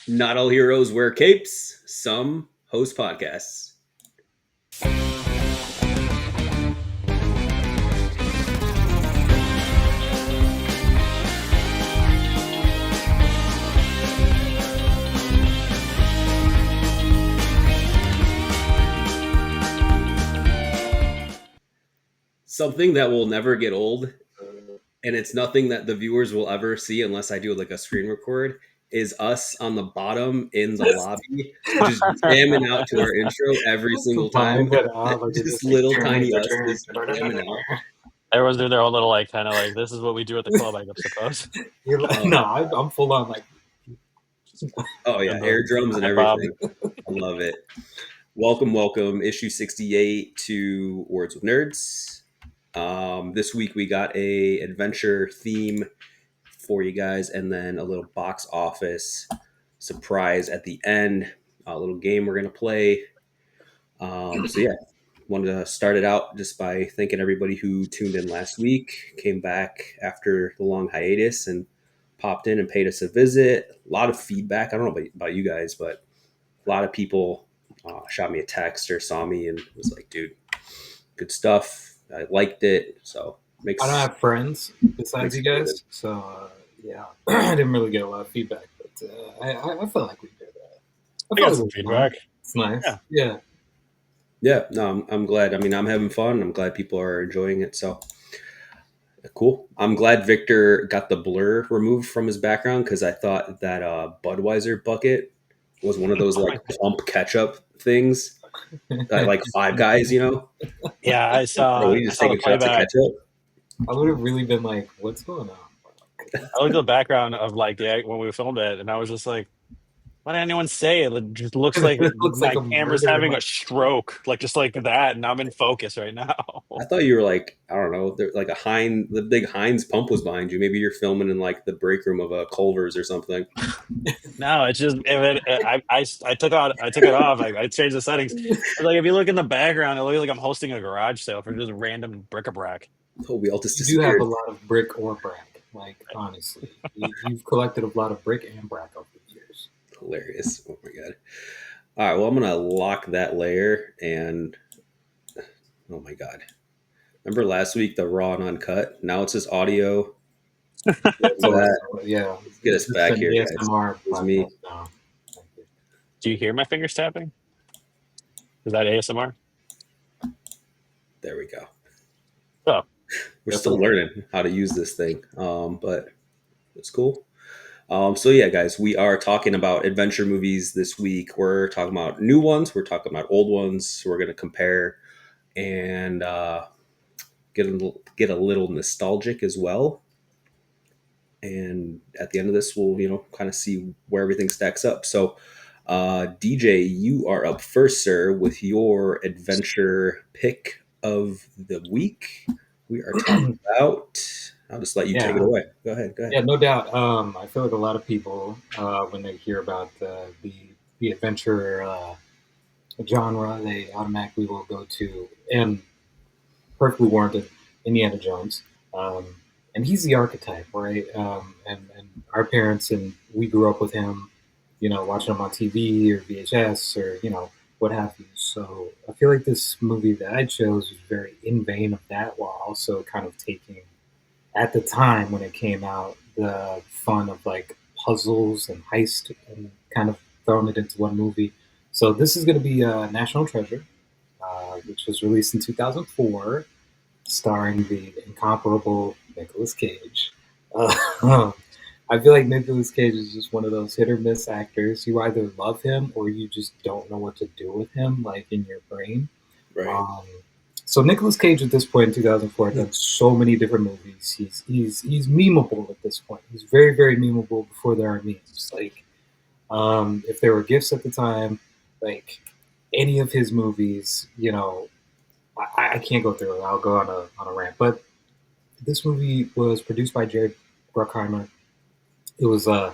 Not all heroes wear capes. Some host podcasts. Something that will never get old, and it's nothing that the viewers will ever see unless I do like a screen record, is us on the bottom in the lobby just jamming out to our intro every single time. Vibe it out, like it's Just just like little tiny us just jamming out. Everyone's doing their own little kind of this is what we do at the club, I suppose. You're like, Oh, no, I'm full on like. oh yeah, air drums and Bob. everything. I love it. Welcome, issue 68 to Words with Nerds. This week we got a adventure theme for you guys, and then a little box office surprise at the end. A little game we're gonna play. So yeah, wanted to start it out just by thanking everybody who tuned in last week, came back after the long hiatus, and popped in and paid us a visit. A lot of feedback. I don't know about you guys, but a lot of people shot me a text or saw me and was like, "Dude, good stuff. I liked it." So makes I don't have friends besides you guys, so yeah, I didn't really get a lot of feedback, but I felt like we did. I got some feedback. It's nice. Yeah. Yeah, no, I'm glad. I mean, I'm having fun. I'm glad people are enjoying it. So cool. I'm glad Victor got the blur removed from his background because I thought that Budweiser bucket was one of those like pump ketchup things, like Five Guys, you know? Yeah, I saw. Where you I just saw the taking shots of playback. ketchup. I would have really been like, "What's going on?" I looked at the background of when we filmed it, and I was just like, "Why did anyone say it? It just looks like It looks like my a camera's murder in having my- a stroke, just like that, and I'm in focus right now." I thought you were like, I don't know, like the big Heinz pump was behind you. Maybe you're filming in like the break room of a Culver's or something. No, it's just I took it off. I changed the settings. Like if you look in the background, it looks like I'm hosting a garage sale for just random bric-a-brac. Oh, we all just You do have disappeared. a lot of brick or brack. Like honestly, you've collected a lot of brick and brack over the years. Hilarious. Oh my god. All right, well, I'm gonna lock that layer, and oh my god, remember last week the raw and uncut? Now it's just audio. That. Yeah, Let's get us back here, guys. ASMR It was me. now. Do you hear my fingers tapping? Is that ASMR? There we go. Oh, We're still learning how to use this thing, but it's cool. So yeah, guys, we are talking about adventure movies this week. We're talking about new ones. We're talking about old ones. We're going to compare and get a little nostalgic as well. And at the end of this, we'll kind of see where everything stacks up. So, DJ, you are up first, sir, with your adventure pick of the week. We are talking about. I'll just let you take it away. Go ahead. Yeah, no doubt. I feel like a lot of people, when they hear about the adventure genre, they automatically will go to, and perfectly warranted, Indiana Jones. And he's the archetype, right? And our parents and we grew up with him, watching him on TV or VHS or what have you. So I feel like this movie that I chose was very in vein of that, while also kind of taking, at the time when it came out, the fun of like puzzles and heist and kind of throwing it into one movie. So this is going to be National Treasure, which was released in 2004, starring the incomparable Nicolas Cage. I feel like Nicolas Cage is just one of those hit or miss actors. You either love him or you just don't know what to do with him, like in your brain. Right. So Nicolas Cage at this point in 2004 done so many different movies. He's memeable at this point. He's very, very memeable before there are memes. Like, if there were gifts at the time, like any of his movies, I can't go through it. I'll go on a rant. But this movie was produced by Jared Bruckheimer. It was a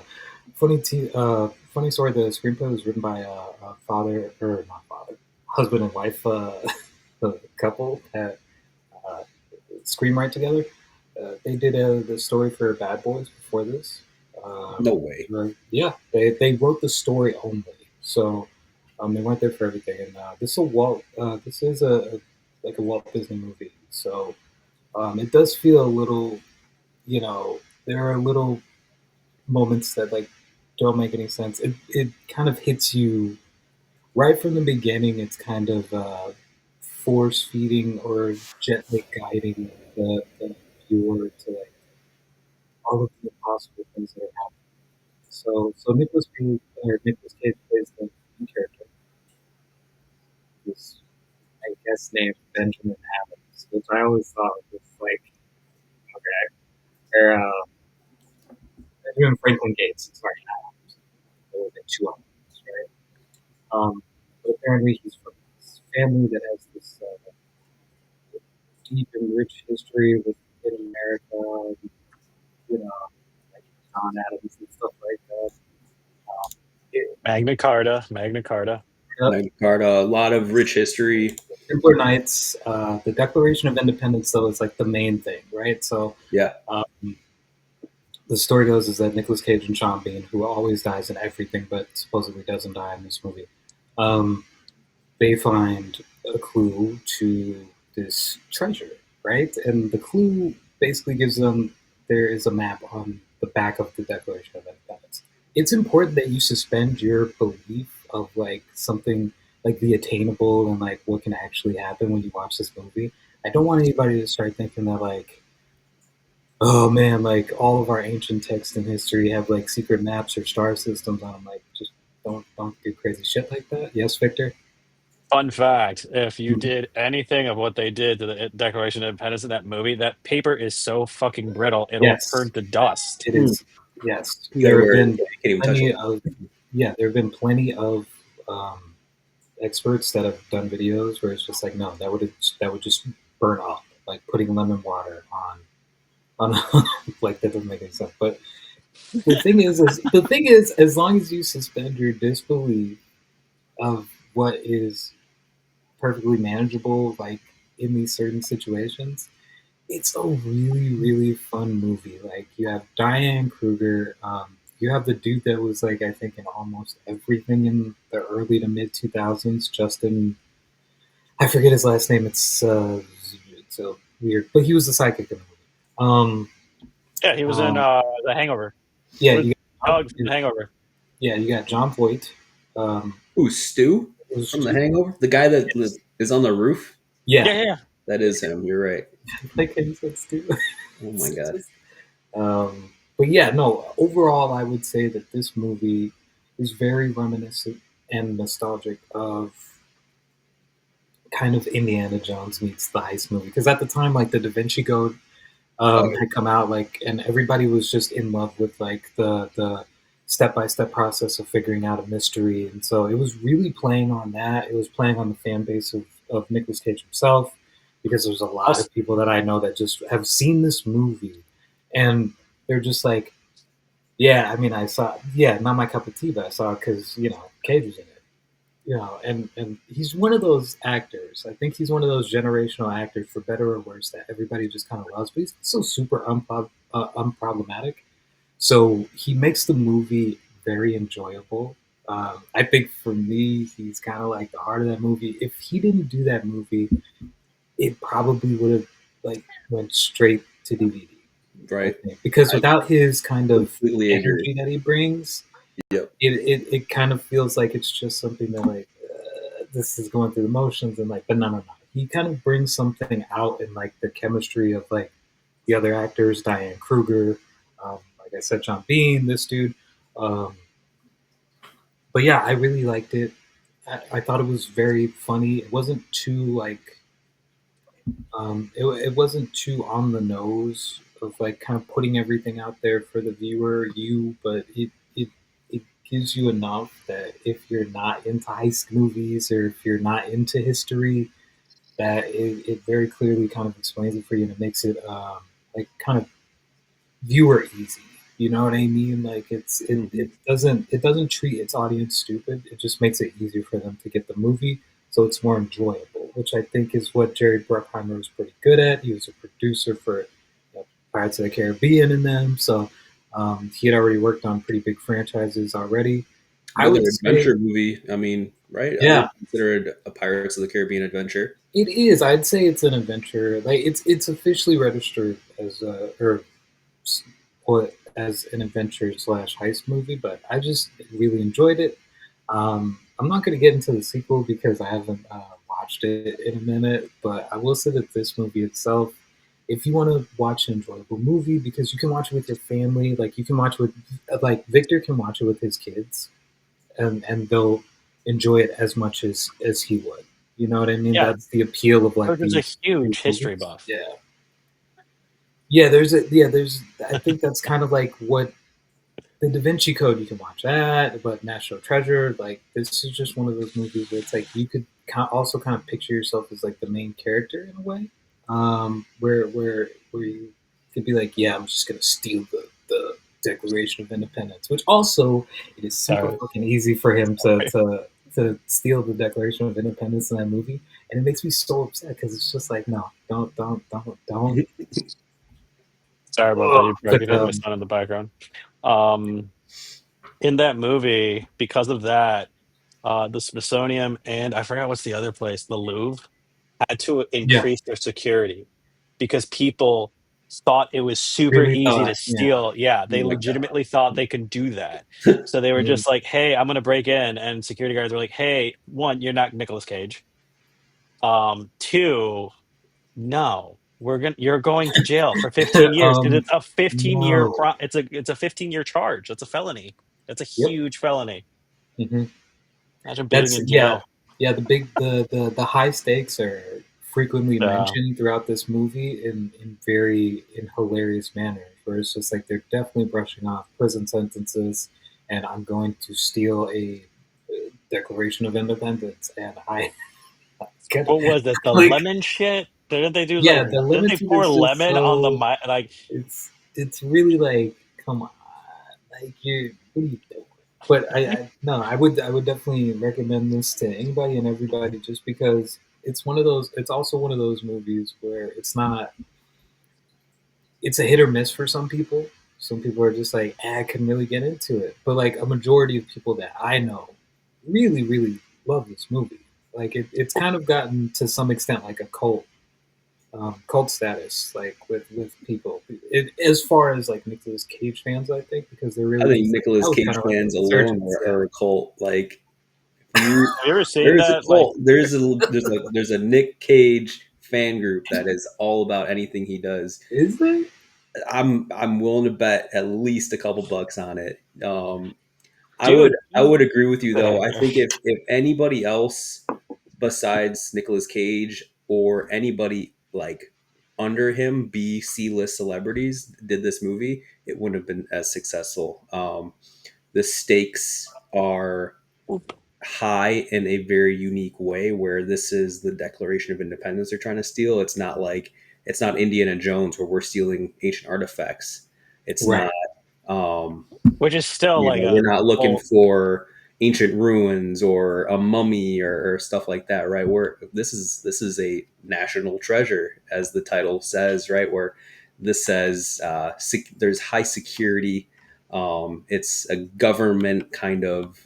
funny story. The screenplay was written by a father, or not father, husband and wife couple that screenwrite together. They did the story for Bad Boys before this. No way. Yeah, they wrote the story only, so they weren't there for everything. And this is a like a Walt Disney movie, so it does feel a little, there are little moments that like don't make any sense. It kind of hits you right from the beginning. It's kind of force feeding or gently guiding the viewer to like all of the impossible things that are happening. So Nicholas Cage plays the main character, who's I guess named Benjamin Adams, which I always thought was like okay, or Benjamin Franklin Gates. Sorry, Adams. There would have been two Adams, right? But apparently he's from this family that has this deep and rich history within America. You know, like John Adams and stuff like that. Um, it, Magna Carta, Magna Carta. Yep. Magna Carta, a lot of rich history. Templar Knights, the Declaration of Independence, though, is like the main thing, right? So Yeah. um, the story goes is that Nicolas Cage and Sean Bean, who always dies in everything but supposedly doesn't die in this movie, um, they find a clue to this treasure, right? And the clue basically gives them there is a map on the back of the Declaration of Independence. It's important that you suspend your belief of like something like the attainable and like what can actually happen when you watch this movie. I don't want anybody to start thinking that like, oh man, like all of our ancient texts in history have like secret maps or star systems on them. Like, just don't do crazy shit like that. Yes, Victor. Fun fact, if you did anything of what they did to the Declaration of Independence in that movie, that paper is so fucking brittle, it'll Yes, turn to dust. it is. Yes, You gotta there have wear it. been You can't even touch plenty it. of there have been plenty of experts that have done videos where it's just like, no, that would just burn up, like putting lemon water on like that doesn't make any sense. But the thing is, as long as you suspend your disbelief of what is perfectly manageable, like in these certain situations, it's a really really fun movie. Like you have Diane Kruger, you have the dude that was like I think in almost everything in the early to mid 2000s. Justin, I forget his last name. It's so weird, but he was the psychic in the movie. Yeah, he was in Um, The Hangover. yeah, What you got dog from The Hangover? yeah you got John Voight. Um, Ooh, Stu it was from The Hangover, the guy that yes. is on the roof. Yeah, Yeah, yeah, yeah. That is him. You're right. like he said, Stu. Oh my god. But yeah, no. Overall, I would say that this movie is very reminiscent and nostalgic of kind of Indiana Jones meets the heist movie. Because at the time, like the Da Vinci Code Oh, had come out, like, and everybody was just in love with like the step by step process of figuring out a mystery, and so it was really playing on that. It was playing on the fan base of Nicolas Cage himself, because there's a lot Also, of people that I know that just have seen this movie, and they're just like, yeah, I mean, I saw, yeah, not my cup of tea, but I saw it because Cage was in it, and he's one of those actors. I think he's one of those generational actors, for better or worse, that everybody just kind of loves. But he's so super unproblematic. So he makes the movie very enjoyable. I think for me, he's kind of like the heart of that movie. If he didn't do that movie, it probably would have like went straight to DVD. I right. think because I without his kind of completely agree. energy that he brings, Yep. it kind of feels like it's just something that like this is going through the motions and like, but no. He kind of brings something out in like the chemistry of like the other actors, Diane Kruger, like I said, John Bean, this dude. Um, but yeah, I really liked it. I thought it was very funny. It wasn't too like it wasn't too on the nose of like kind of putting everything out there for the viewer, but it gives you enough that if you're not into heist movies or if you're not into history, that it very clearly kind of explains it for you and it makes it like kind of viewer easy. You know what I mean? Like Hmm. it doesn't treat its audience stupid. It just makes it easier for them to get the movie, so it's more enjoyable. Which I think is what Jerry Bruckheimer was pretty good at. He was a producer for Pirates of the Caribbean and them. So He had already worked on pretty big franchises already. I Another would say, adventure movie. I mean, right? I yeah, would consider it a Pirates of the Caribbean adventure. it is. I'd say it's an adventure. Like it's officially registered as a or put as an adventure slash heist movie, but I just really enjoyed it. I'm not going to get into the sequel because I haven't watched it in a minute, but I will say that this movie itself, if you want to watch an enjoyable movie, because you can watch it with your family, like you can watch it with, like Victor can watch it with his kids, and they'll enjoy it as much as he would. You know what I mean? Yeah, That's the appeal of like George is a these huge history movies. buff. Yeah, there's I think that's kind of like what the Da Vinci Code, you can watch that, but National Treasure, like this is just one of those movies where it's like you could also kind of picture yourself as like the main character in a way, where you could be like, yeah, I'm just gonna steal the Declaration of Independence, which also it is super Sorry. fucking easy for him to steal the Declaration of Independence in that movie, and it makes me so upset because it's just like, no, don't. Sorry about that. Ugh. You probably But could hear my son in the background. Um, in that movie, because of that, the Smithsonian and I forgot what's the other place, the Louvre, had to yeah, increase their security because people thought it was super really easy to thought, yeah, steal. Yeah, Oh they my god. legitimately thought they could do that. So they were mhm. just like, "Hey, I'm gonna break in," and security guards were like, "Hey, one, you're not Nicolas Cage. Two, no, you're going to jail for 15 years because it's a 15-year No. crime. It's a 15-year charge. That's a felony. That's a Yep. huge felony. hmm Imagine being That's in yeah, jail. yeah. The high stakes are frequently Uh, mentioned throughout this movie in hilarious manners. Where it's just like they're definitely brushing off prison sentences, and I'm going to steal a Declaration of Independence, and I get what was it? The like lemon shit? Didn't they do yeah, like? the Didn't lemon they suit pour is just lemon on the so mic? Like, it's really like come on, like you what are you doing? But I no, I would definitely recommend this to anybody and everybody just because it's one of those. It's also one of those movies where it's not. It's a hit or miss for some people. Some people are just like, I couldn't really get into it. But like a majority of people that I know really, really love this movie. Like it's kind of gotten to some extent like a cult status, like with people. As far as like Nicolas Cage fans, I think, because they're I really think just like that Nicolas was kind Cage of like a fans alone resurgence. Yeah. are a cult. Like you, have you ever seen there's a that? Like, cult. There's a Nick Cage fan group that is all about anything he does. Is there? I'm willing to bet at least a couple bucks on it. dude, I you, would agree with you though. I think if anybody else besides Nicolas Cage or anybody like under him, C-list celebrities did this movie, it wouldn't have been as successful. The stakes are high in a very unique way where this is the Declaration of Independence they're trying to steal. It's not Indiana Jones where we're stealing ancient artifacts. It's not Right. um, which is still you like know, a we're not looking whole. for ancient ruins or a mummy or stuff like that, right? Where this is a national treasure, as the title says, right? Where this says there's high security. It's a government kind of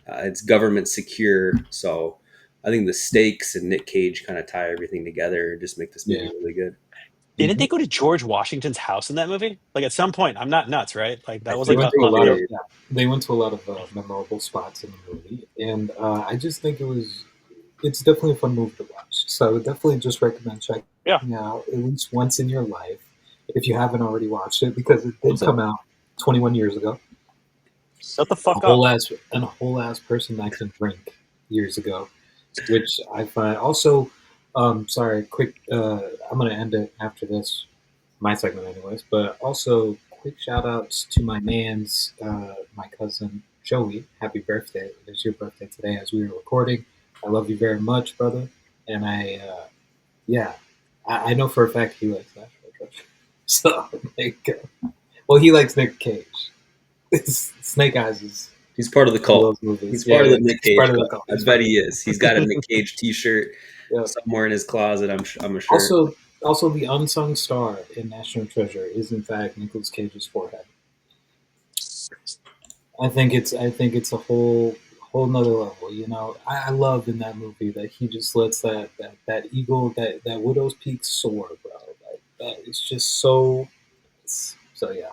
it's government secure. So I think the stakes and Nick Cage kind of tie everything together and just make this movie Yeah. really good. Didn't hmm they go to George Washington's house in that movie? Like at some point, I'm not nuts, right? Like I that was They like think went a, to a they a lot of there, did. yeah. They went to a lot of memorable spots in the movie, and I just think it's definitely a fun movie to watch. So I would definitely just recommend yeah. checking out at least once in your life if you haven't already watched it because it What did was that? come out 21 years ago. Shut the fuck up. A whole ass person that can drink years ago, which I find also. Sorry, quick. I'm gonna end it after this, my segment, anyways. But also, quick shout outs to my man's, my cousin Joey. Happy birthday! It's your birthday today, as we were recording. I love you very much, brother. And yeah, I know for a fact he likes National Treasure. So, like, well, he likes Nick Cage. Snake Eyes is He's part of the one of cult. those movies. He's Yeah, part of yeah, the Nick he's part Cage of the cult. cult. I He's part bet of he the is. He's got a Nick Cage T-shirt yeah. somewhere in his closet. I'm sure. Also, Also, the unsung star in National Treasure is in fact Nicolas Cage's forehead. I think it's a whole nother level. You know, I love in that movie that he just lets that eagle, that widow's peak soar, bro. Like that is just so. So yeah.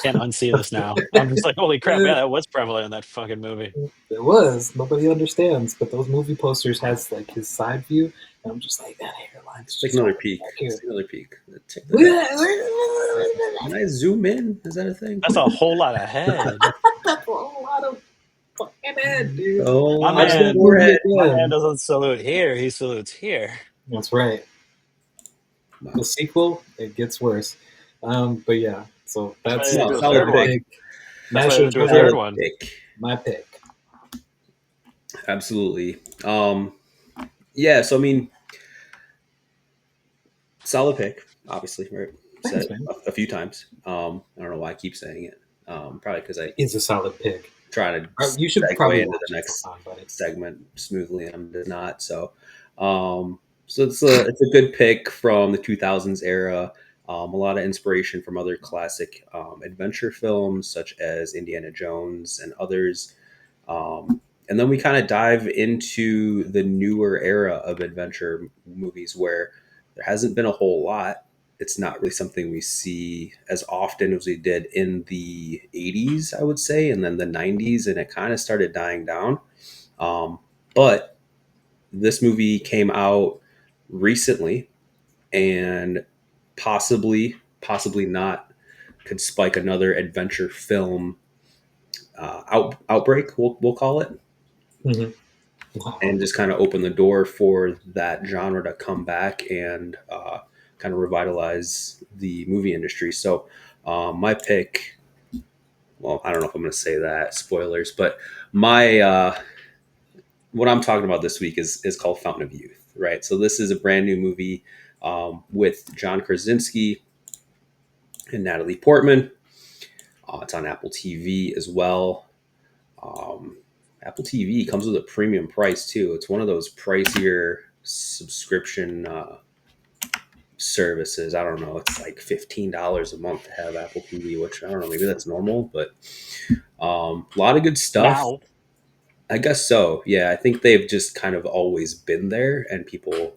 Can't unsee this now. I'm just like, holy crap, yeah, that was prevalent in that fucking movie. It was. Nobody understands, but those movie posters has like his side view, and I'm just like that hairline's Take just another all peek. back here. Take another peek. Check that out. Can I zoom in? Is that a thing? That's a whole lot of head. That's a whole lot of fucking head, dude. A My lot Watch of that man, movie forehead. my man again. doesn't salute here, he salutes here. That's right. The Wow. sequel, it gets worse. But yeah, so That's why they that's didn't No, do a solid third my pick. one. pick. That's why they National didn't do a third Treasure, Solid one. pick. my pick. Absolutely. Yeah, so I mean, solid pick, obviously, right? Said Thanks, it man. a few times. I don't know why I keep saying it. Probably because I Is a solid pick. try to You should probably segue into watch the it next sometime, buddy. segment smoothly, and I'm just not. So it's a good pick from the 2000s era. A lot of inspiration from other classic adventure films such as Indiana Jones and others. And then we kind of dive into the newer era of adventure movies where there hasn't been a whole lot. It's not really something we see as often as we did in the 80s, I would say, and then the 90s, and it kind of started dying down. But this movie came out recently and possibly not could spike another adventure film outbreak, we'll call it, Mm-hmm. Wow. and just kind of open the door for that genre to come back and kind of revitalize the movie industry. So my pick, well, I don't know if I'm going to say that, spoilers, but my what I'm talking about this week is called Fountain of Youth, right? So this is a brand new movie with John Krasinski and Natalie Portman. It's on Apple TV as well. Um, Apple TV comes with a premium price too. It's one of those pricier subscription services. I don't know. It's like $15 a month to have Apple TV, which I don't know. Maybe that's normal, but a lot of good stuff. Now, I guess so. Yeah, I think they've just kind of always been there, and people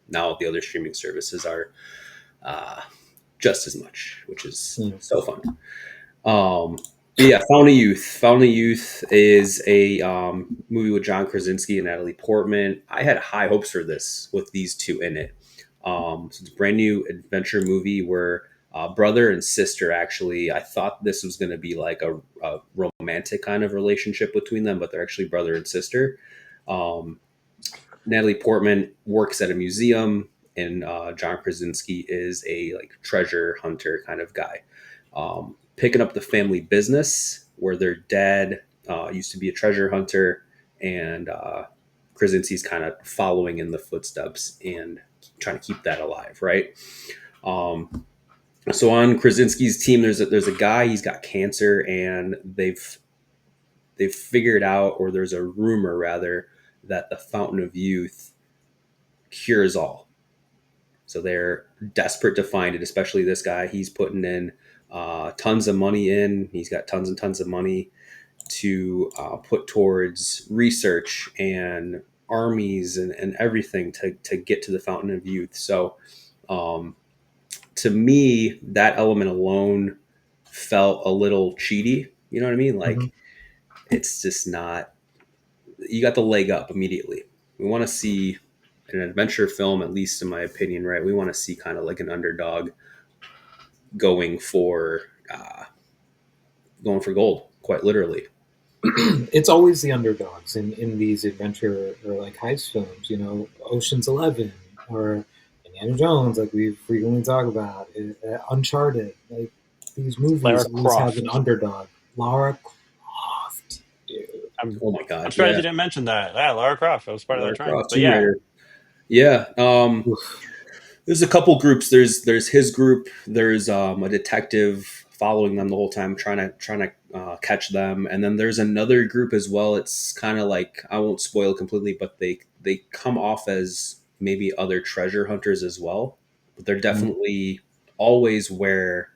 now the other streaming services are uh, just as much, which is Mm. so fun. Um, but yeah, Fountain of Youth. Fountain of Youth is a movie with John Krasinski and Natalie Portman. I had high hopes for this with these two in it. So it's a brand new adventure movie where brother and sister actually. I thought this was going to be like a romantic kind of relationship between them, but they're actually brother and sister. Um, Natalie Portman works at a museum, and John Krasinski is a like treasure hunter kind of guy, picking up the family business where their dad used to be a treasure hunter, and Krasinski's kind of following in the footsteps and trying to keep that alive, right? Um, so on Krasinski's team, there's a guy. He's got cancer, and they've figured out, or there's a rumor rather, that the Fountain of Youth cures all. So they're desperate to find it, especially this guy. He's putting in tons of money in. He's got tons and tons of money to put towards research and armies and everything to get to the Fountain of Youth. So um, to me, that element alone felt a little cheaty. You know what I mean? Mm-hmm. Like, it's just not, you got the leg up immediately. We want to see an adventure film, at least in my opinion, right? We want to see kind of like an underdog going for uh, going for gold, quite literally. It's always the underdogs in these adventure or like heist films. You know, Ocean's 11 or Indiana Jones, like we frequently talk about. Uncharted, like these movies Lara always have an Croft. underdog. Lara Croft, dude. I'm Oh my I'm god, surprised yeah, you didn't mention that. Yeah, Lara Croft. I was part of that Lara trend. Croft, But Tomb yeah, Raider. Yeah, Oof. there's a couple groups. There's his group. There's a detective following them the whole time, trying to catch them, and then there's another group as well. It's kind of like, I won't spoil completely, but they come off as maybe other treasure hunters as well, but they're Mhm. definitely always where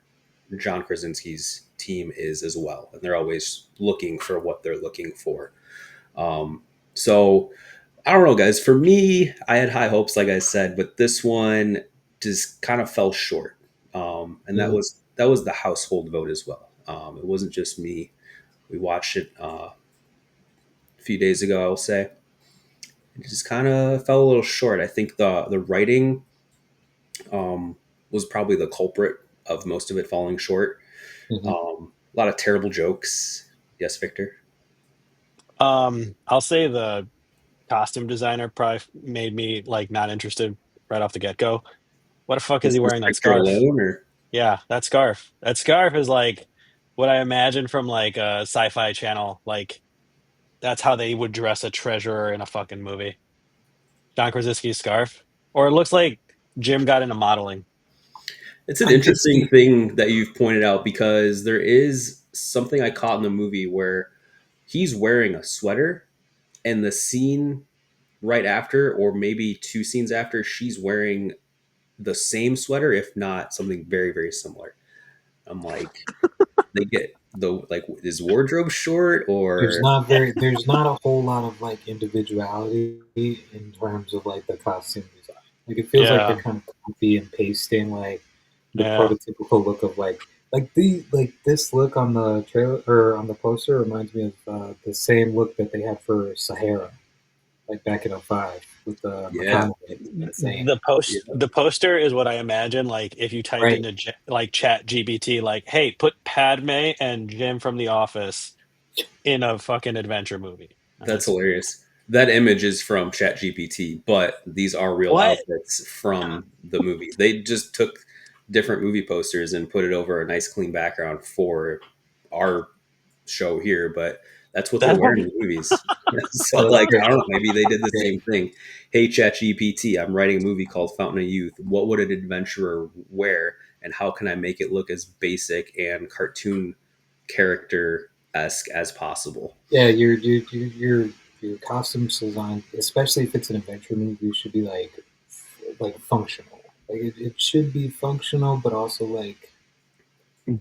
John Krasinski's team is as well, and they're always looking for what they're looking for. So I don't know, guys. For me, I had high hopes, like I said, but this one just kind of fell short, and that Yeah. was the household vote as well. It wasn't just me. We watched it a few days ago. I will say it just kind of fell a little short. I think the writing was probably the culprit of most of it falling short. Mhm. A lot of terrible jokes. Yes, Victor. I'll say the costume designer probably made me like not interested right off the get go. What the fuck is he Is this wearing that Victor scarf? alone, or Yeah, that scarf. That scarf is like what I imagine from like a sci-fi channel. Like that's how they would dress a treasurer in a fucking movie. John Krasinski's scarf. Or it looks like Jim got into modeling. it's an I could interesting see. thing that you've pointed out because there is something I caught in the movie where he's wearing a sweater, and the scene right after, or maybe two scenes after, she's wearing the same sweater, if not something very, very similar. I'm like, they get the like, is wardrobe short or There's not a whole lot of like individuality in terms of like the costume design. Like it feels like they're Yeah, kind of copy and pasting like the yeah. prototypical look of like this look on the trailer or on the poster reminds me of the same look that they had for Sahara, like back in '05 with yeah, McConaughey. Insane. yeah, The poster is what I imagine like if you typed Right. into like Chat GPT like, hey, put Padme and Jim from The Office in a fucking adventure movie. And that's it's hilarious. That image is from ChatGPT, but these are real what? outfits from the movie. They just took different movie posters and put it over a nice clean background for our show here, but that's what they're That's wearing what in the movies. So, Oh, that's like, great. I don't know, maybe they did the Great. same thing. Hey, ChatGPT, I'm writing a movie called Fountain of Youth. What would an adventurer wear, and how can I make it look as basic and cartoon character esque as possible? Yeah, your costumes design, especially if it's an adventure movie, should be like functional. Like it should be functional, but also like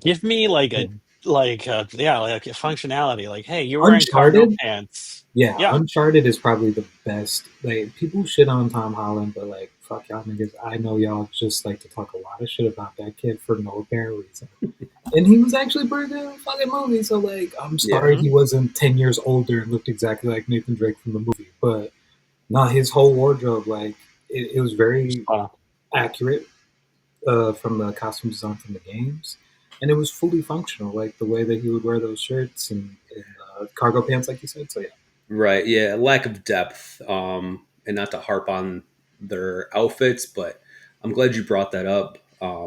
give me like yeah, like a functionality. Like, hey, you're wearing cargo Uncharted. pants. Yeah, Yeah, Uncharted is probably the best. Like people shit on Tom Holland, but like fuck y'all niggas. I know y'all just like to talk a lot of shit about that kid for no apparent reason. And he was actually pretty good in the fucking movie. So like, I'm Yeah, sorry mhm. he wasn't 10 years older and looked exactly like Nathan Drake from the movie, but not his whole wardrobe. Like it was very Uh, accurate from the costume design from the games, and it was fully functional. Like the way that he would wear those shirts and cargo pants, like you said. So yeah, right. Yeah, lack of depth. And not to harp on their outfits, but I'm glad you brought that up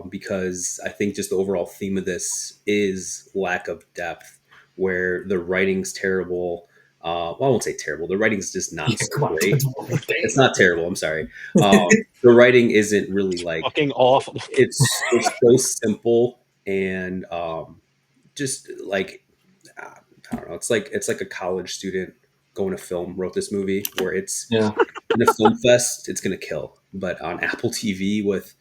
because I think just the overall theme of this is lack of depth, where the writing's terrible. Well, I won't say terrible. The writing's just not yeah. so Come on, great. It's damn. not terrible. I'm sorry. The writing isn't really like fucking awful. it's so simple and just like I don't know. It's like a college student going to film wrote this movie where it's Yeah, in a film fest, it's gonna kill. But on Apple TV with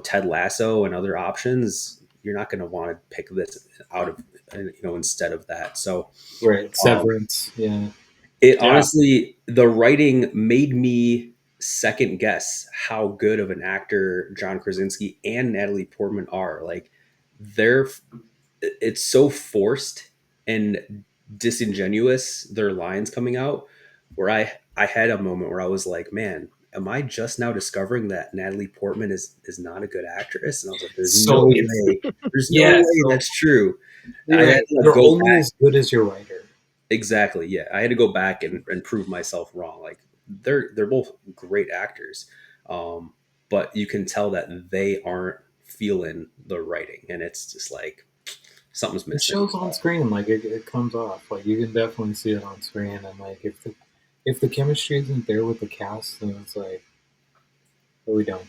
Ted Lasso and other options, you're not gonna want to pick this out of instead of that. So right. um, Severance. Yeah, it Yeah, honestly, the writing made me second guess how good of an actor John Krasinski and Natalie Portman are. Like they're it's so forced and disingenuous their lines coming out where I had a moment where I was like, man, am I just now discovering that Natalie Portman is not a good actress? And I was like, so it's there's no yeah. way So that's true. I you're had right. to like You're go only back. as good as your writer. Exactly, yeah, I had to go back and prove myself wrong. Like they're both great actors, um, but you can tell that they aren't feeling the writing, and it's just like something's It missing. shows on screen. Like it comes off. Like you can definitely see it on screen. And like if the chemistry isn't there with the cast, then it's like, what are we doing?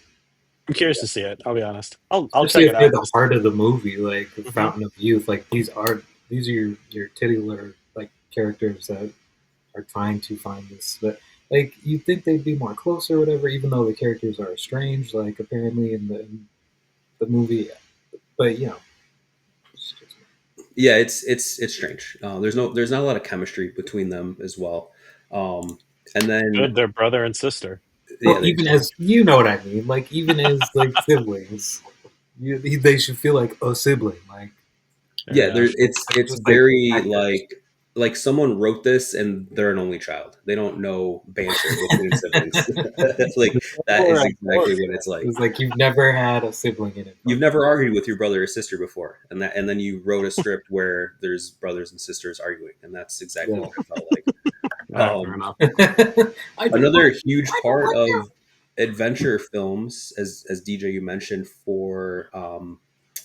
I'm curious to see it. I'll be honest. I'll Especially check if it they're out. the heart of the movie, like the Mhm. Fountain of Youth. Like these are your titular like characters that are trying to find this. But like you'd think they'd be more close or whatever, even though the characters are estranged, like apparently in the movie. But it's just, Yeah, it's strange. There's not a lot of chemistry between them as well. And then Good, they're brother and sister. yeah, well, even as you know what I mean, like even as like siblings, they should feel like a sibling. Like Fair yeah, there enough. it's just like very actors. like someone wrote this and they're an only child. They don't know banter between siblings. Like that Or is of exactly course. what it's like. It's like you've never had a sibling in it. You've never argued with your brother or sister before, and then you wrote a script where there's brothers and sisters arguing, and that's exactly Yeah. what it felt like. Fair enough. I don't Another like. huge I don't part like of you. adventure films, as DJ you mentioned, for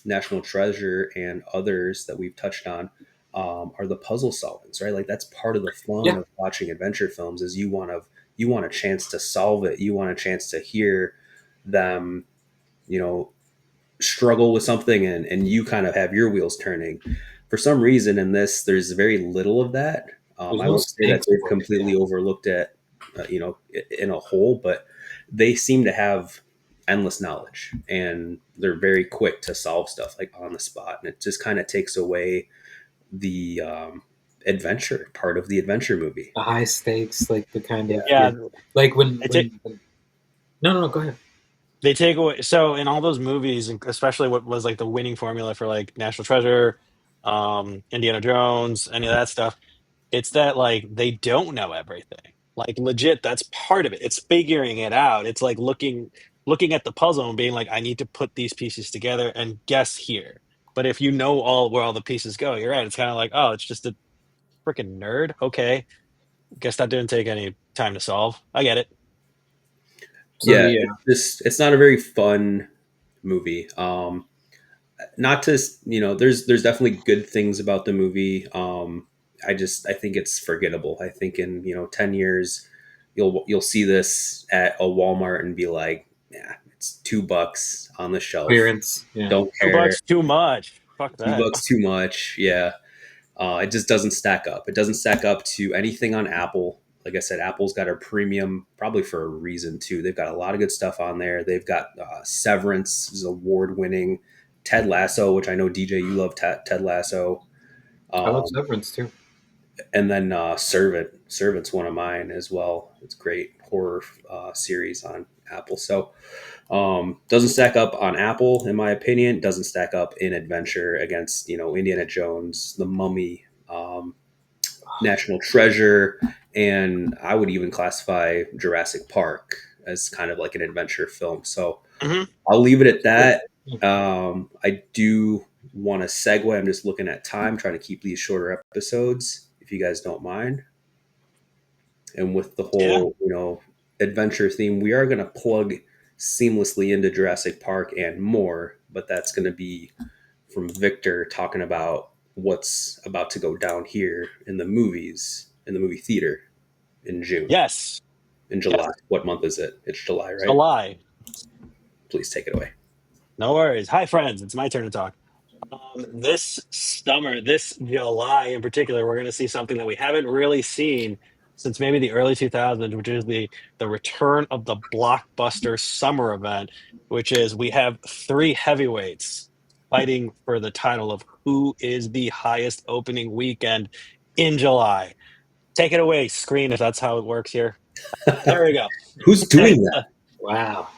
National Treasure and others that we've touched on, are the puzzle solvings, right? Like that's part of the fun Yeah, of watching adventure films is you want a chance to solve it, you want a chance to hear them, you know, struggle with something and you kind of have your wheels turning. For some reason in this, there's very little of that. there's I no won't say that stakes they've for it. Yeah, completely overlooked it, in a whole, but they seem to have endless knowledge and they're very quick to solve stuff like on the spot. And it just kind of takes away the adventure part of the adventure movie. the high stakes, like the kind of Yeah. Yeah, like when they take no, no, no, go ahead. they take away. So in all those movies, and especially what was like the winning formula for like National Treasure, Indiana Jones, any of that stuff, it's that like they don't know everything. Like legit, that's part of it. It's figuring it out. It's like looking at the puzzle and being like, I need to put these pieces together and guess here. But if you know all where all the pieces go, you're right. It's kind of like, oh, it's just a freaking nerd. Okay, guess that didn't take any time to solve. I get it. So Yeah, yeah, it's not a very fun movie. Not to there's definitely good things about the movie. I think it's forgettable. I think in 10 years you'll see this at a Walmart and be like, yeah, it's $2 on the shelf, clearance. Yeah, don't Two care. bucks too much. Fuck two that. bucks too much. Yeah. It just doesn't stack up. It doesn't stack up to anything on Apple. Like I said, Apple's got a premium, probably for a reason too. They've got a lot of good stuff on there. They've got Severance, is award winning. Ted Lasso, which I know DJ you love Ted Lasso, I love um, Severance too. and then Servant's one of mine as well. It's a great horror series on Apple. So doesn't stack up on Apple, in my opinion. Doesn't stack up in adventure against Indiana Jones, The Mummy, National Treasure, and I would even classify Jurassic Park as kind of like an adventure film. So Hmm. I'll leave it at Yeah. that. I do want to segue. I'm just looking at time, trying to keep these shorter episodes, if you guys don't mind. And with the Yeah. whole, adventure theme, we are going to plug seamlessly into Jurassic Park and more, but that's going to be from Victor talking about what's about to go down here in the movies, in the movie theater in June, Yes. in Yes. July. What month is it? It's July, It's a right? lie. Please take it away. No worries. Hi, friends. It's my turn to talk. This summer, this July in particular, we're going to see something that we haven't really seen since maybe the early 2000s, which is the return of the blockbuster summer event, which is we have three heavyweights fighting for the title of who is the highest opening weekend in July. Take it away, screen, if that's how it works here. There we go. Who's doing that? Wow.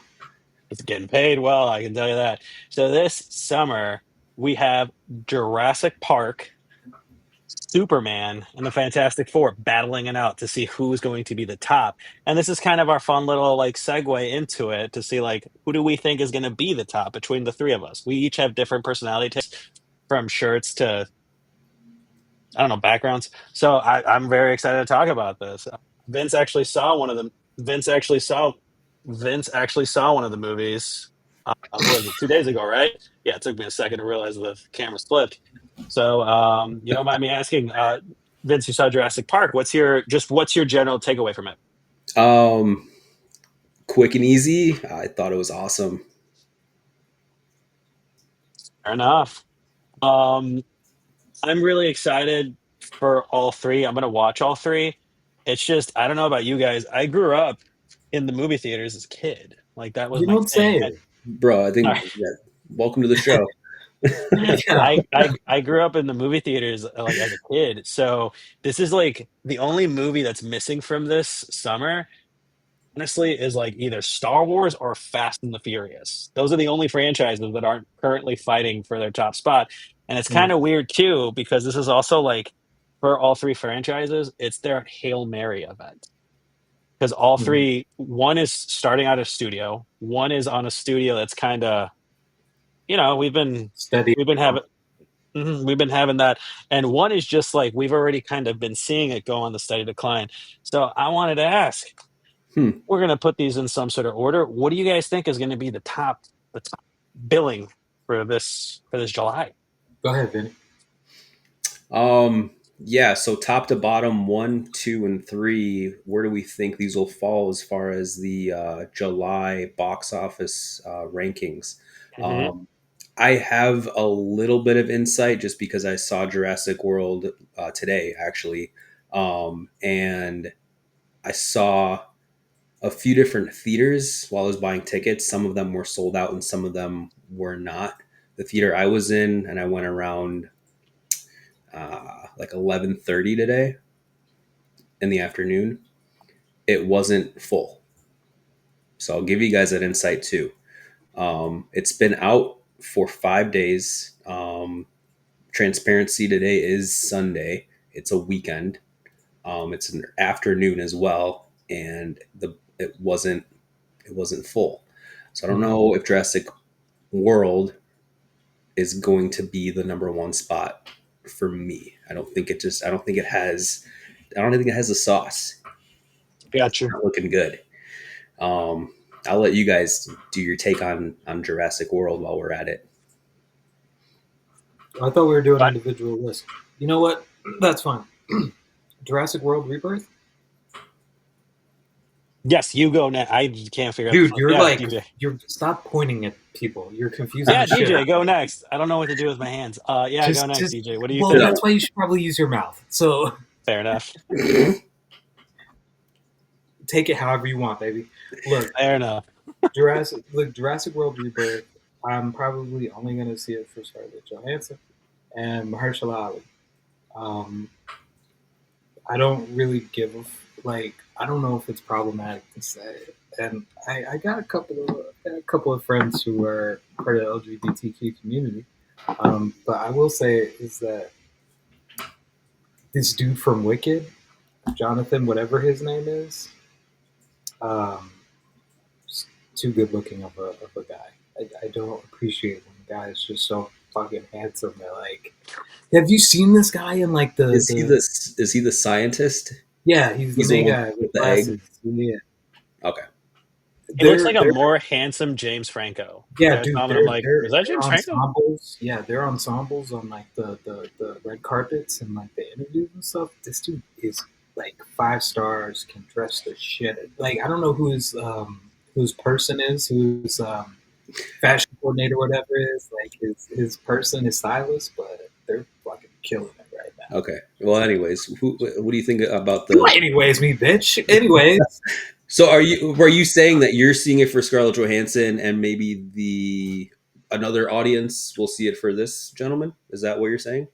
It's getting paid well, I can tell you that. So this summer we have Jurassic Park, Superman, and the Fantastic Four battling it out to see who's going to be the top. And this is kind of our fun little like segue into it to see like who do we think is going to be the top between the three of us. We each have different personality tastes from shirts to I don't know backgrounds. So I'm very excited to talk about this. Vince actually saw one of them. Vince actually saw Vince actually saw one of the movies. What was it 2 days ago, right? Yeah, it took me a second to realize the camera flipped. So you don't mind me asking, Vince, you saw Jurassic Park. What's your general takeaway from it? Um, Quick and easy. I thought it was awesome. Fair enough. Um, I'm really excited for all three. I'm going to watch all three. It's just I don't know about you guys. I grew up in the movie theaters as a kid. Like that was You my don't thing. say. Bro, I think yeah, welcome to the show. Yeah. I grew up in the movie theaters like as a kid. So this is like the only movie that's missing from this summer, honestly, is like either Star Wars or Fast and the Furious. Those are the only franchises that aren't currently fighting for their top spot. And it's kind Mm, of weird too, because this is also like for all three franchises, it's their Hail Mary event. Because all mm. three, one is starting out a studio, one is on a studio that's kind of, you know, Steady. we've been having we've been having that, and one is just like we've already kind of been seeing it go on the steady decline. So I wanted to ask, Hmm. we're going to put these in some sort of order. What do you guys think is going to be the top billing for this July? Go ahead, Vinny. Yeah, so top to bottom, one, two, and three, where do we think these will fall as far as the July box office rankings? Hmm. Um, I have a little bit of insight just because I saw Jurassic World today, actually. And I saw a few different theaters while I was buying tickets. Some of them were sold out and some of them were not. The theater I was in, and I went around like 11:30 today in the afternoon, it wasn't full. So I'll give you guys that insight too. It's been out for 5 days. Transparency today is Sunday. It's a weekend. It's an afternoon as well, and it wasn't full. So I don't Hmm. know if Jurassic World is going to be the number one spot for me. I don't think it has the sauce. It's Got you. not looking good. Um, I'll let you guys do your take on Jurassic World while we're at it. I thought we were doing But individual lists. You know what? That's fine. Jurassic World Rebirth? yes, you go next. I can't figure out the Dude, fuck. you're Yeah, like, DJ. you're stop pointing at people. You're confusing Yeah, the shit DJ, out go of me. next. I don't know what to do with my hands. Yeah, go next, Just, DJ. What do you well, think? that's why you should probably use your mouth. So Fair enough. take it however you want, baby. Look, Fair enough. Jurassic World Rebirth. I'm probably only gonna see it for Scarlett Johansson and Mahershala Ali. Um, I don't really give like. I don't know if it's problematic to say. And I got a couple of friends who are part of the LGBTQ community. But I will say is that this dude from Wicked, Jonathan, whatever his name is, um, too good looking of a guy. I don't appreciate when a guy is just so fucking handsome. That like, have you seen this guy in like is he this? Is he the scientist? Yeah, he's the He's the main one guy with with the egg. glasses. Yeah, Okay. He looks like a they're more handsome James Franco. Like yeah, I dude, saw him and I'm like, is that they're James Franco? ensembles. Yeah, they're ensembles on like the red carpets and like the interviews and stuff. This dude is like 5 stars. Can dress the shit. Like I don't know whose person is whose fashion coordinator, whatever is like his person, his stylist, but they're fucking killing it right now. Okay. Well, anyways, what do you think about You the? anyways, me bitch. Anyways, So are you saying that you're seeing it for Scarlett Johansson and maybe the another audience will see it for this gentleman? Is that what you're saying?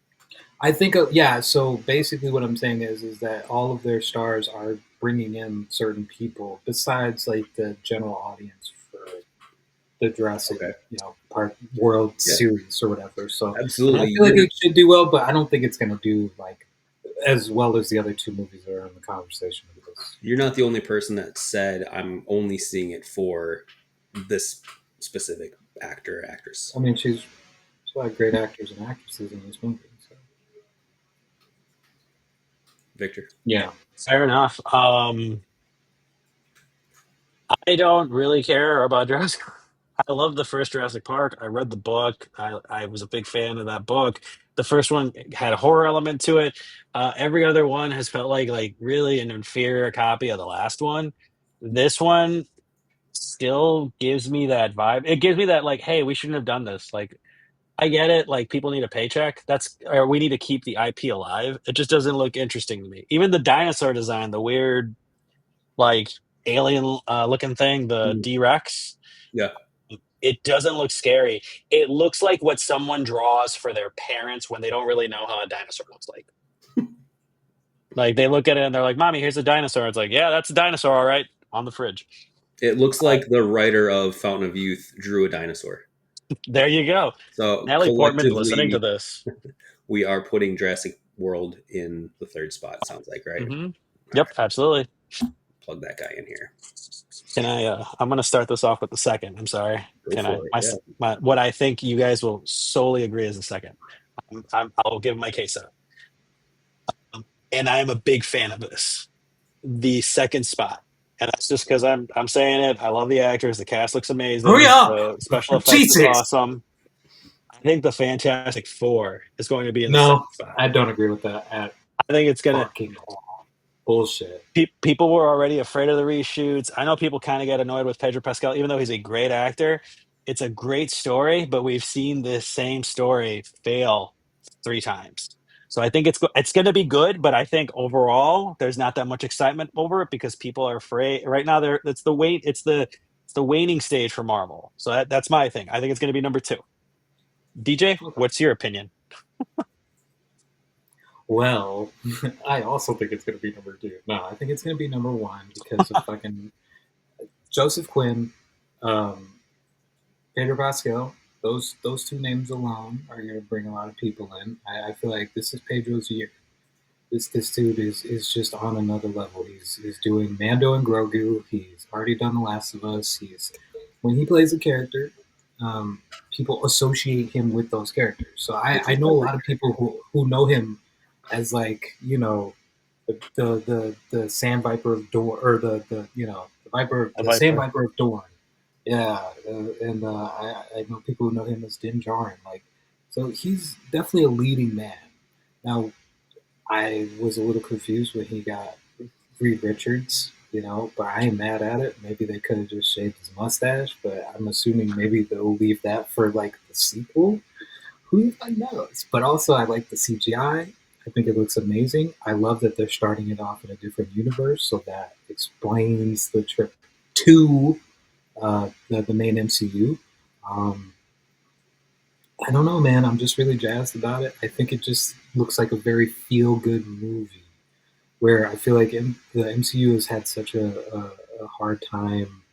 I think yeah. So basically, what I'm saying is that all of their stars are bringing in certain people besides like the general audience for the Jurassic, Okay. Park World Yeah. series or whatever. So I Absolutely. feel like it should do well, but I don't think it's going to do like as well as the other two movies that are in the conversation. Because You're not the only person that said I'm only seeing it for this specific actor or actress. I mean, she's a lot of great actors and actresses in this movie. So Victor. yeah, Fair enough. I don't really care about Jurassic. I love the first Jurassic Park. I read the book. I was a big fan of that book. The first one had a horror element to it. Every other one has felt like really an inferior copy of the last one. This one still gives me that vibe. It gives me that like, hey, we shouldn't have done this. Like I get it. Like people need a paycheck. Or we need to keep the IP alive. It just doesn't look interesting to me. Even the dinosaur design, the weird like alien looking thing, the Mm. D Rex. Yeah. It doesn't look scary. It looks like what someone draws for their parents when they don't really know how a dinosaur looks like. Like they look at it and they're like, "Mommy, here's a dinosaur." It's like, "Yeah, that's a dinosaur, all right, on the fridge." It looks Uh, like the writer of Fountain of Youth drew a dinosaur. there you go. So Natalie Portman's listening to collectively, this. we are putting Jurassic World in the third spot. Sounds like, right? Hmm. All Yep, right, absolutely. plug that guy in here. Can I? I'm going to start this off with the second. I'm sorry. Go Can I? for it. Yeah. What I think you guys will solely agree is the second. I'll give my case out, and I am a big fan of this. The second spot, and that's just because I'm saying it. I love the actors. The cast looks Hurry amazing. up! The special effects look Jesus! awesome. I think the Fantastic Four is going to be in the No, second spot. I don't agree with that at I think it's gonna. fucking all. Bullshit. People were already afraid of the reshoots. I know people kind of get annoyed with Pedro Pascal, even though he's a great actor. It's a great story, but we've seen this same story fail 3 times. So I think it's going to be good, but I think overall there's not that much excitement over it because people are afraid right now. It's the waning stage for Marvel. So that's my thing. I think it's going to be number 2. DJ, Okay. what's your opinion? Well, I also think it's going to be number 2. No, I think it's going to be number 1 because of fucking Joseph Quinn, um, Pedro Pascal. Those two names alone are going to bring a lot of people in. I feel like this is Pedro's year. This dude is just on another level. He's doing Mando and Grogu. He's already done The Last of Us. He's when he plays a character, um, people associate him with those characters. So Which I is know a perfect. lot of people who know him as like the Sand Viper of Dorne or the Sand Viper. Viper of Dorne. Yeah, and I know people who know him as Din Djarin. Like, so he's definitely a leading man. Now, I was a little confused when he got Reed Richards, but I ain't mad at it. Maybe they could have just shaved his mustache, but I'm assuming maybe they'll leave that for like the sequel. Who the fuck knows? But also, I like the CGI. I think it looks amazing. I love that they're starting it off in a different universe, so that explains the trip to the main MCU. Um, I don't know, man. I'm just really jazzed about it. I think it just looks like a very feel good movie where I feel like the MCU has had such a hard time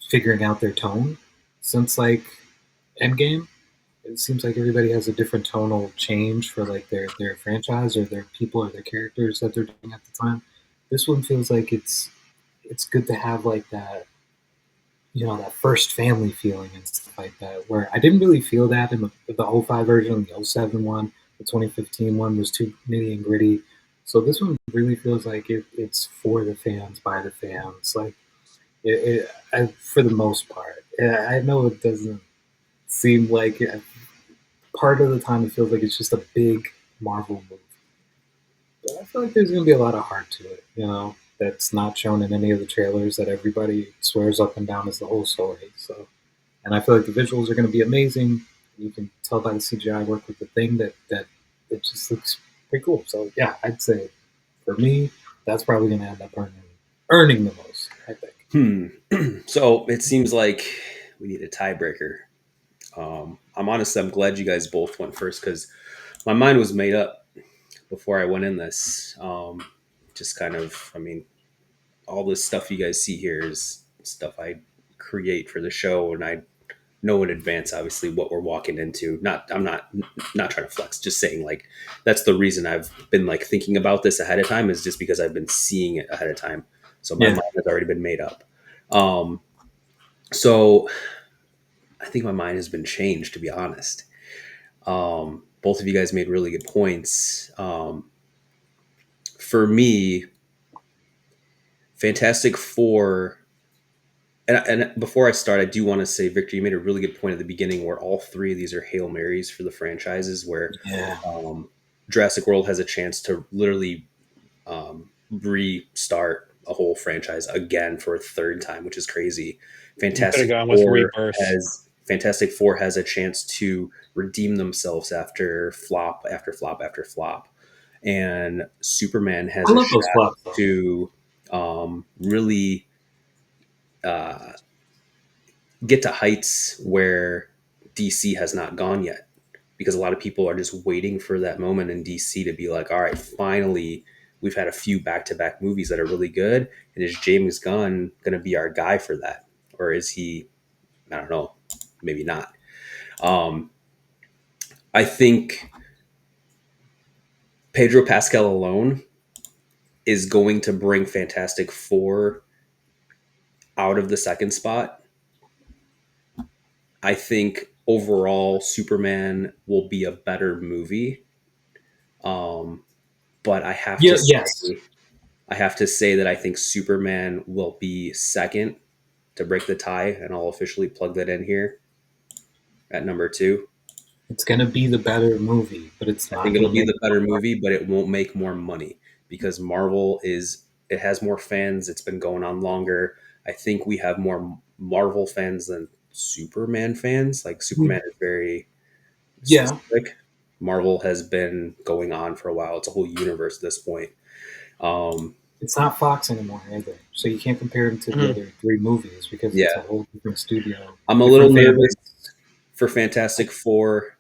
figuring out their tone since like Endgame. It seems like everybody has a different tonal change for like their franchise or their people or their characters that they're doing at the time. This one feels like it's good to have like that that first family feeling and stuff like that. Where I didn't really feel that in the '05 version, the '07 one, the 2015 one was too nitty and gritty. So this one really feels like it's for the fans, by the fans, like for the most part. I know it doesn't seem like part of the time it feels like it's just a big Marvel movie. But I feel like there's going to be a lot of heart to it, that's not shown in any of the trailers that everybody swears up and down is the whole story. So, and I feel like the visuals are going to be amazing. You can tell by the CGI work with the thing that it just looks pretty cool. So yeah, I'd say for me, that's probably going to end up earning the most. I think. So it seems like we need a tiebreaker. I'm glad you guys both went first because my mind was made up before I went in this. Just kind of, I mean, all this stuff you guys see here is stuff I create for the show, and I know in advance, obviously, what we're walking into. I'm not trying to flex, just saying like that's the reason I've been like thinking about this ahead of time is just because I've been seeing it ahead of time, so my Yeah. mind has already been made up. Um, so I think my mind has been changed, to be honest. Both of you guys made really good points. For me, Fantastic Four. And before I start, I do want to say, Victor, you made a really good point at the beginning where all three of these are Hail Marys for the franchises, where Yeah. Jurassic World has a chance to literally restart a whole franchise again for a third time, which is crazy. You could have Fantastic gone with Four Rebirth. has Fantastic Four has a chance to redeem themselves after flop after flop after flop, and Superman has I a love those shot flops though. to really get to heights where DC has not gone yet. Because a lot of people are just waiting for that moment in DC to be like, all right, finally, we've had a few back to back movies that are really good. And is James Gunn going to be our guy for that? Or is he, I don't know, maybe not. Um, I think Pedro Pascal alone is going to bring Fantastic Four out of the second spot. I think overall, Superman will be a better movie. Um, but Yeah, yes, I have to say that I think Superman will be second to break the tie, and I'll officially plug that in here at number two. it's gonna be the better movie, but it's I not think gonna it'll be make the better movie, but it won't make more money because Marvel is it has more fans. It's been going on longer. I think we have more Marvel fans than Superman fans. Like Superman is very Yeah, specific. Marvel has been going on for a while. It's a whole universe at this point. Um, it's not Fox anymore either, so you can't compare it to the Mhm. other three movies because it's a yeah, whole different studio, I'm a little different fan nervous base. for Fantastic Four,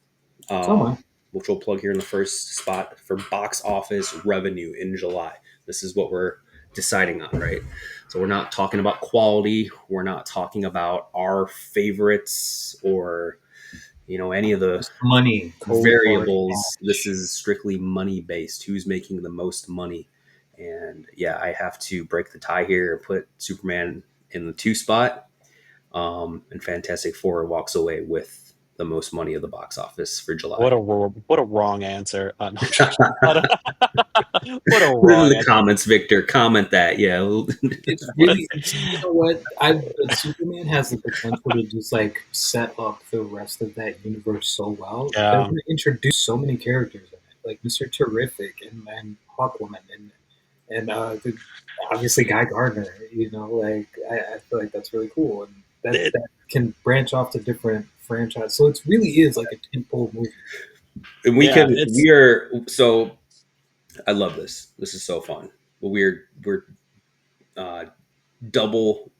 So am I. which we'll plug here in the first spot for box office revenue in July. This is what we're deciding on, right? So we're not talking about quality. We're not talking about our favorites or any of the Just money, cold hard variables. This cash. is strictly money based. Who's making the most money? And yeah, I have to break the tie here and put Superman in the two spot. And Fantastic Four walks away with the most money of the box office for July. What a wrong answer. No, I'm joking. What a Put it in wrong the answer. comments, Victor. Comment that. Yeah. It's What? really, you know what? Superman has the potential to just like set up the rest of that universe so well. They're Yeah, going to introduce so many characters in it, like Mister Terrific and Hawkwoman and obviously Guy Gardner. Like I feel like that's really cool, and it, that can branch off to different franchise. So it really is like a tentpole movie. And yeah. we are so I love this. This is so fun. But we're uh, double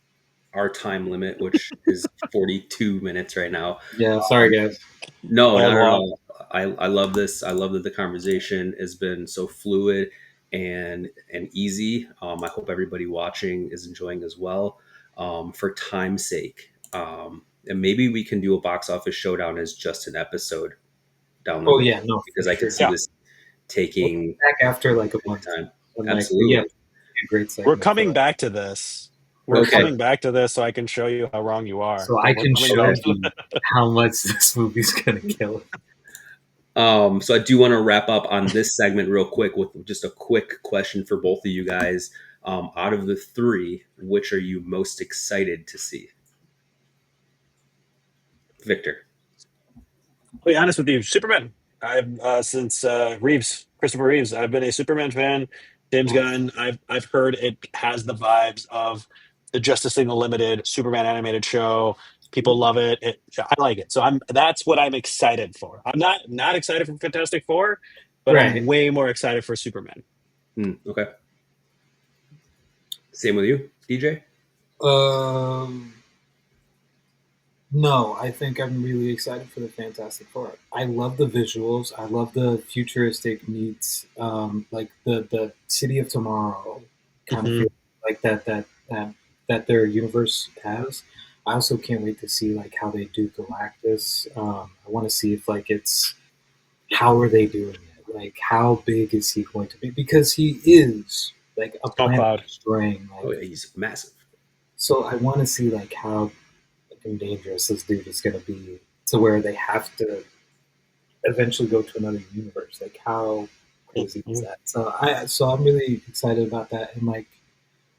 our time limit, which is 42 minutes right now. Yeah, sorry guys. No, Going not at long. all. I love this. I love that the conversation has been so fluid and easy. I hope everybody watching is enjoying as well. For time's sake, and maybe we can do a box office showdown as just an episode down the Oh road yeah, no, for because I could sure. see Yeah, this We'll be taking back after like a month. time. I'm like, yeah, Absolutely. a great we're segment for coming that. back to this. We're Okay. coming back to this so I can show you how wrong you are. So I But we're can coming show back to you how much this movie's gonna kill. So I do want to wrap up on this segment real quick with just a quick question for both of you guys. Out of the three, which are you most excited to see? Victor. I'll be honest with you, Superman. I've since Christopher Reeves. I've been a Superman fan. James Gunn. I've heard it has the vibes of the Justice League Unlimited Superman animated show. People love it. I like it. So that's what I'm excited for. I'm not excited for Fantastic Four, but I'm Right. way more excited for Superman. Okay. Same with you, DJ. Um, no, I think I'm really excited for the Fantastic Four. I love the visuals. I love the futuristic meets, like the City of Tomorrow kind of Hmm. feel like that their universe has. I also can't wait to see like how they do Galactus. I want to see if like it's how are they doing it? Like how big is he going to be? Because he is like a Small planet Cloud. destroying. Oh Like yeah, he's massive. so, I want to see like how fucking dangerous this dude is going to be to where they have to eventually go to another universe. Like how crazy is Mhm. that? So I'm really excited about that and like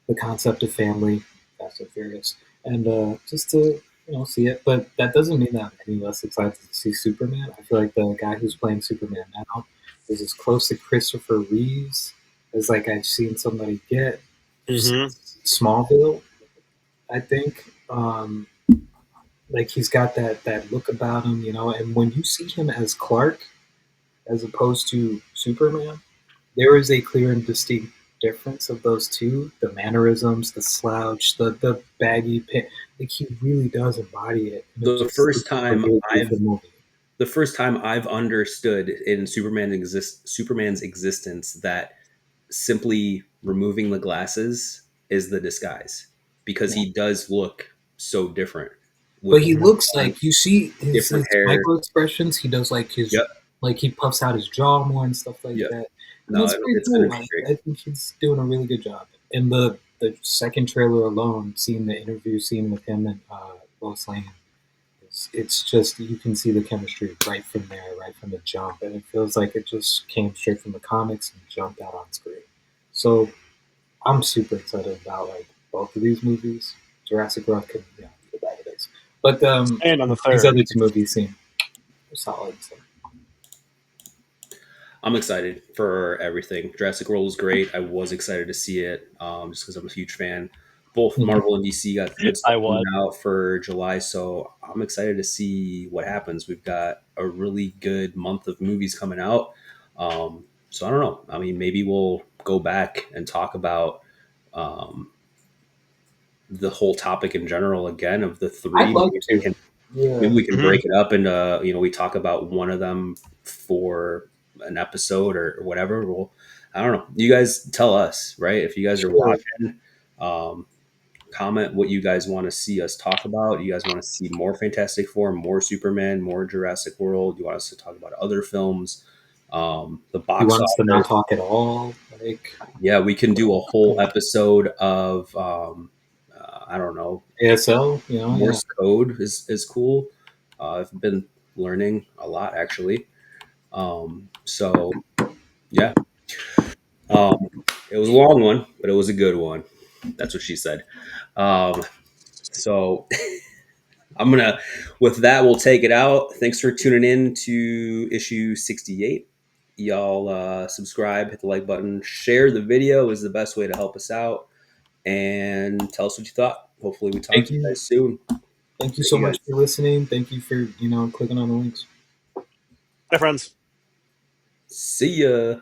the concept of family, Fast and Furious, and just to see it. But that doesn't mean that I'm any less excited to see Superman. I feel like the guy who's playing Superman now is as close to Christopher Reeves as like I've seen somebody get Mhm. since Smallville. I think. like he's got that look about him, you know. And when you see him as Clark, as opposed to Superman, there is a clear and distinct difference of those two. The mannerisms, the slouch, the baggy pant. Like he really does embody it, and it The just first looks like a time really I've beautiful movie. the first time I've understood in Superman's existence that simply removing the glasses is the disguise, because Yeah. he does look so different But with he Mhm. looks like you see different his hair. micro expressions. He does like his Yep, like he puffs out his jaw more and stuff like yep. that, and No, it's pretty it's cool. finished great. I think he's doing a really good job. And the second trailer alone, seeing the interview scene with him and Lois Lane, it's just you can see the chemistry right from there, right from the jump, and it feels like it just came straight from the comics and jumped out on screen. So I'm super excited about like both of these movies. Jurassic World could be the bag it is, but And on the these third. other two movies seem solid. So. I'm excited for everything. Jurassic World was great. I was excited to see it, just because I'm a huge fan. Both Mhm. Marvel and DC got good stuff I coming was. out for July, so I'm excited to see what happens. We've got a really good month of movies coming out. So I don't know. I mean, maybe we'll go back and talk about um, the whole topic in general again of the I'd three. like to. Maybe Yeah. we can Mhm. break it up into, we talk about one of them for an episode or whatever. Well, I don't know. You guys tell us, right? If you guys are Sure. watching, um, comment what you guys want to see us talk about. You guys want to see more Fantastic Four, more Superman, more Jurassic World. You want us to talk about other films, the You box want us to not office. talk at all? Like Yeah, we can do a whole episode of, I don't know, ASL? Yeah. Morse code is cool. I've been learning a lot actually. So yeah, um, it was a long one, but it was a good one. That's what she said. Um, so I'm gonna, with that, we'll take it out. Thanks for tuning in to issue 68. Y'all subscribe, hit the like button, share the video is the best way to help us out, and tell us what you thought. Hopefully, we talk Thank to you you. guys soon. Thank you Thank so you much guys. for listening. Thank you for clicking on the links. Bye, friends. See ya.